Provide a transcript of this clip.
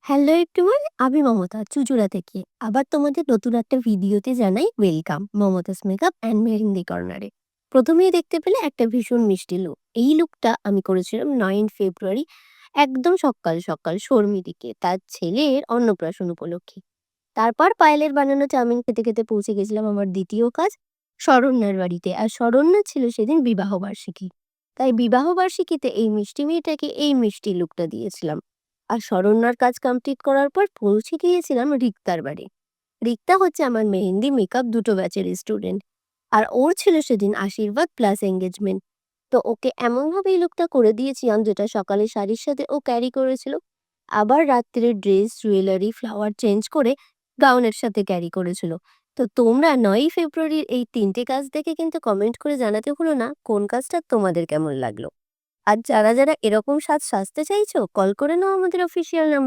Hello everyone, আমি মমতা চুঁচুড়া থেকে আবার তোমাদের নতুন একটা ভিডিওতে জানাই welcome. Mamata's makeup and mehndi কর্নারে প্রথমেই দেখতে পেলে একটা ভীষণ মিষ্টি লুক। এই লুকটা আমি করেছিলাম 9 ফেব্রুয়ারি, একদম সকাল সকাল শর্মিদিকে তার ছেলের অন্নপ্রাশন উপলক্ষে। তারপর পায়েলের বানানো চাউমিন খেতে খেতে পৌঁছে গেছিলাম আমার দ্বিতীয় কাজ, শরণ্যার বাড়িতে। আর শরণ্যা ছিল সেদিন বিবাহ বার্ষিকী, তাই বিবাহ বার্ষিকীতে এই মিষ্টি মেয়েটাকে এই মিষ্টি লুকটা দিয়েছিলাম। আর শরণ্যার কাজ কমপ্লিট করার পর পৌঁছে গিয়েছিলাম রিক্তার বাড়ি। রিক্তা হচ্ছে আমার মেহেন্দি মেকআপ দুটো ব্যাচের স্টুডেন্ট, আর ওর ছিল সেদিন আশীর্বাদ প্লাস এঙ্গেজমেন্ট। তো ওকে এমনভাবে এই লুকটা করে দিয়েছিলাম যেটা সকালে শাড়ির সাথে ও ক্যারি করেছিল, আবার রাত্রে ড্রেস জুয়েলারি ফ্লাওয়ার চেঞ্জ করে গাউনের সাথে ক্যারি করেছিল। তো তোমরা 9 ফেব্রুয়ারির এই তিনটে কাজ দেখে কিন্তু কমেন্ট করে জানাতে ভুলো না কোন কাজটা তোমাদের কেমন লাগলো। আর যারা যারা এরকম সাজতে চাইছো, কল করে নাও আমাদের অফিসিয়াল নাম্বার।